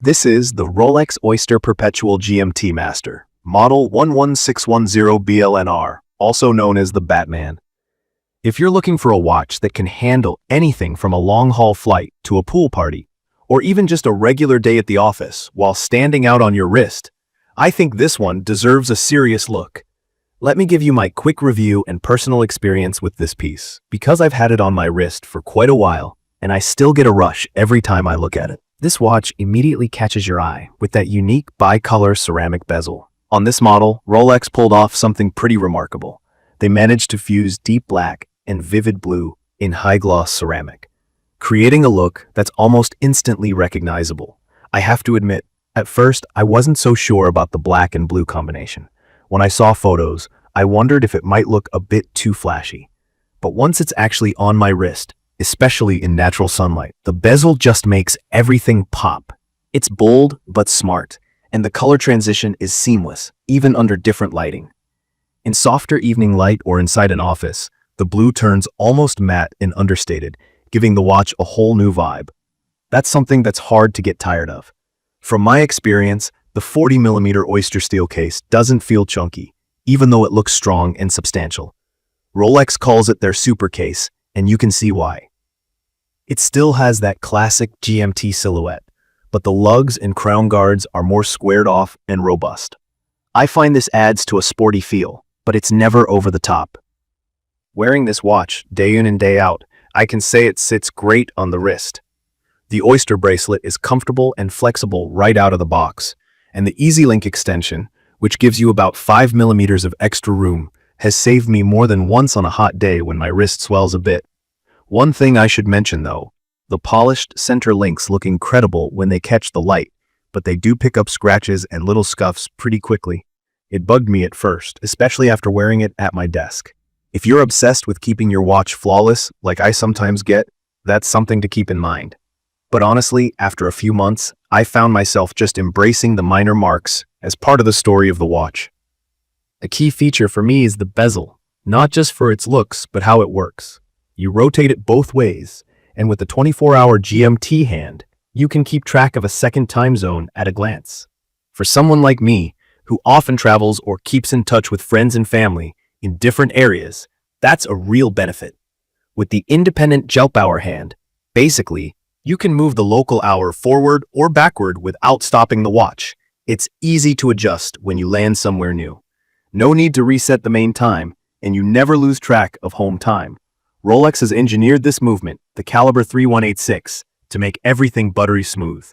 This is the Rolex Oyster Perpetual GMT Master, model 11610BLNR, also known as the Batman. If you're looking for a watch that can handle anything from a long-haul flight to a pool party, or even just a regular day at the office while standing out on your wrist, I think this one deserves a serious look. Let me give you my quick review and personal experience with this piece, because I've had it on my wrist for quite a while, and I still get a rush every time I look at it. This watch immediately catches your eye with that unique bicolor ceramic bezel. On this model, Rolex pulled off something pretty remarkable. They managed to fuse deep black and vivid blue in high-gloss ceramic, creating a look that's almost instantly recognizable. I have to admit, at first, I wasn't so sure about the black and blue combination. When I saw photos, I wondered if it might look a bit too flashy. But once it's actually on my wrist, especially in natural sunlight, the bezel just makes everything pop. It's bold but smart, and the color transition is seamless, even under different lighting. In softer evening light or inside an office, the blue turns almost matte and understated, giving the watch a whole new vibe. That's something that's hard to get tired of. From my experience, the 40mm Oystersteel case doesn't feel chunky, even though it looks strong and substantial. Rolex calls it their super case, and you can see why. It still has that classic GMT silhouette, but the lugs and crown guards are more squared off and robust. I find this adds to a sporty feel, but it's never over the top. Wearing this watch day in and day out, I can say it sits great on the wrist. The Oyster bracelet is comfortable and flexible right out of the box, and the EasyLink extension, which gives you about 5mm of extra room, has saved me more than once on a hot day when my wrist swells a bit. One thing I should mention though, the polished center links look incredible when they catch the light, but they do pick up scratches and little scuffs pretty quickly. It bugged me at first, especially after wearing it at my desk. If you're obsessed with keeping your watch flawless, like I sometimes get, that's something to keep in mind. But honestly, after a few months, I found myself just embracing the minor marks as part of the story of the watch. A key feature for me is the bezel, not just for its looks, but how it works. You rotate it both ways, and with the 24-hour GMT hand, you can keep track of a second time zone at a glance. For someone like me, who often travels or keeps in touch with friends and family in different areas, that's a real benefit. With the independent Jelp hour hand, basically, you can move the local hour forward or backward without stopping the watch. It's easy to adjust when you land somewhere new. No need to reset the main time, and you never lose track of home time. Rolex has engineered this movement, the caliber 3186, to make everything buttery smooth.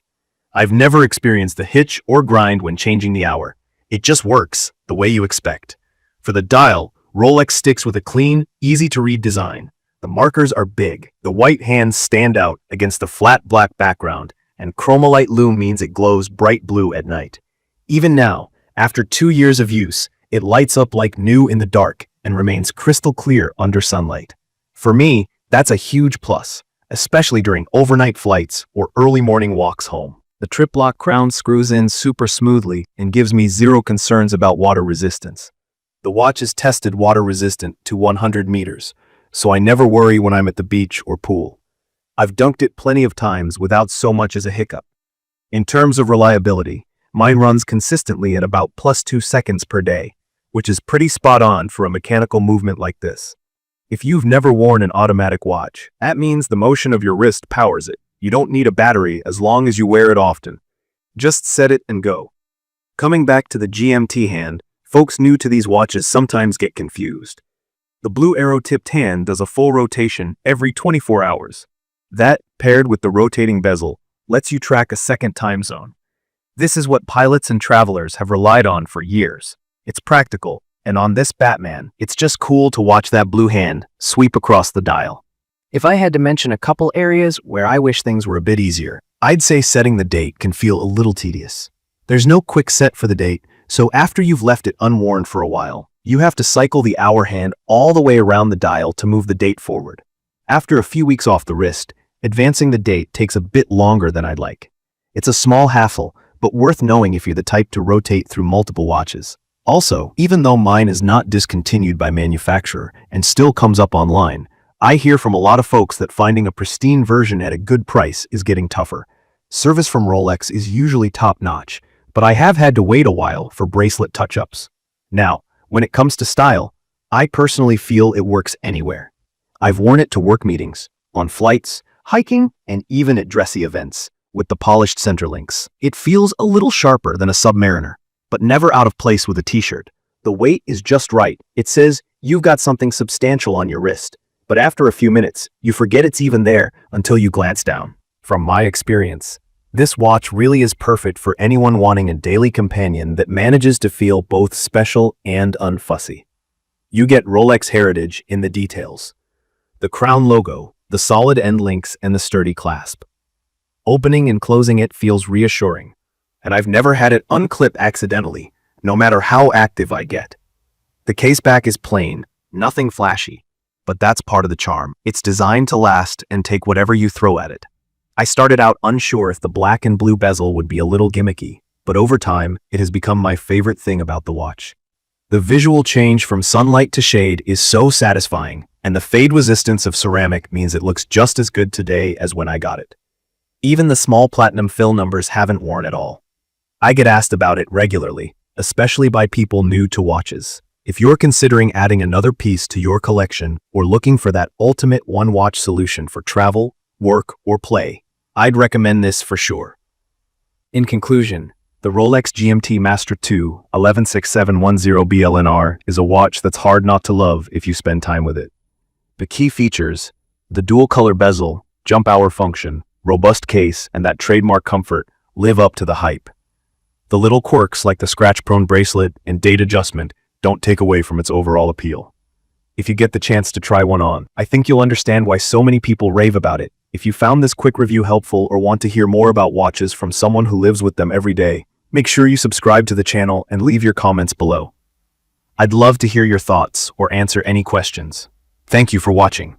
I've never experienced a hitch or grind when changing the hour. It just works the way you expect. For the dial, Rolex sticks with a clean, easy-to-read design. The markers are big, the white hands stand out against the flat black background, and Chromolite lume means it glows bright blue at night. Even now, after 2 years of use, it lights up like new in the dark and remains crystal clear under sunlight. For me, that's a huge plus, especially during overnight flights or early morning walks home. The trip-lock crown screws in super smoothly and gives me zero concerns about water resistance. The watch is tested water resistant to 100 meters, so I never worry when I'm at the beach or pool. I've dunked it plenty of times without so much as a hiccup. In terms of reliability, mine runs consistently at about +2 seconds per day, which is pretty spot on for a mechanical movement like this. If you've never worn an automatic watch, that means the motion of your wrist powers it. You don't need a battery as long as you wear it often. Just set it and go. Coming back to the GMT hand, folks new to these watches sometimes get confused. The blue arrow-tipped hand does a full rotation every 24 hours. That, paired with the rotating bezel, lets you track a second time zone. This is what pilots and travelers have relied on for years. It's practical, and on this Batman, it's just cool to watch that blue hand sweep across the dial. If I had to mention a couple areas where I wish things were a bit easier, I'd say setting the date can feel a little tedious. There's no quick set for the date, so after you've left it unworn for a while, you have to cycle the hour hand all the way around the dial to move the date forward. After a few weeks off the wrist, advancing the date takes a bit longer than I'd like. It's a small hassle, but worth knowing if you're the type to rotate through multiple watches. Also, even though mine is not discontinued by manufacturer and still comes up online, I hear from a lot of folks that finding a pristine version at a good price is getting tougher. Service from Rolex is usually top-notch, but I have had to wait a while for bracelet touch-ups. Now, when it comes to style, I personally feel it works anywhere. I've worn it to work meetings, on flights, hiking, and even at dressy events. With the polished center links, it feels a little sharper than a Submariner, but never out of place with a t-shirt. The weight is just right. It says you've got something substantial on your wrist, but after a few minutes, you forget it's even there until you glance down. From my experience, this watch really is perfect for anyone wanting a daily companion that manages to feel both special and unfussy. You get Rolex heritage in the details. The crown logo, the solid end links, and the sturdy clasp. Opening and closing it feels reassuring, and I've never had it unclip accidentally, no matter how active I get. The case back is plain, nothing flashy, but that's part of the charm. It's designed to last and take whatever you throw at it. I started out unsure if the black and blue bezel would be a little gimmicky, but over time, it has become my favorite thing about the watch. The visual change from sunlight to shade is so satisfying, and the fade resistance of ceramic means it looks just as good today as when I got it. Even the small platinum fill numbers haven't worn at all. I get asked about it regularly, especially by people new to watches. If you're considering adding another piece to your collection or looking for that ultimate one-watch solution for travel, work, or play, I'd recommend this for sure. In conclusion, the Rolex GMT Master 2 116710BLNR is a watch that's hard not to love if you spend time with it. The key features, the dual-color bezel, jump-hour function, robust case, and that trademark comfort live up to the hype. The little quirks like the scratch-prone bracelet and date adjustment don't take away from its overall appeal. If you get the chance to try one on, I think you'll understand why so many people rave about it. If you found this quick review helpful or want to hear more about watches from someone who lives with them every day, make sure you subscribe to the channel and leave your comments below. I'd love to hear your thoughts or answer any questions. Thank you for watching.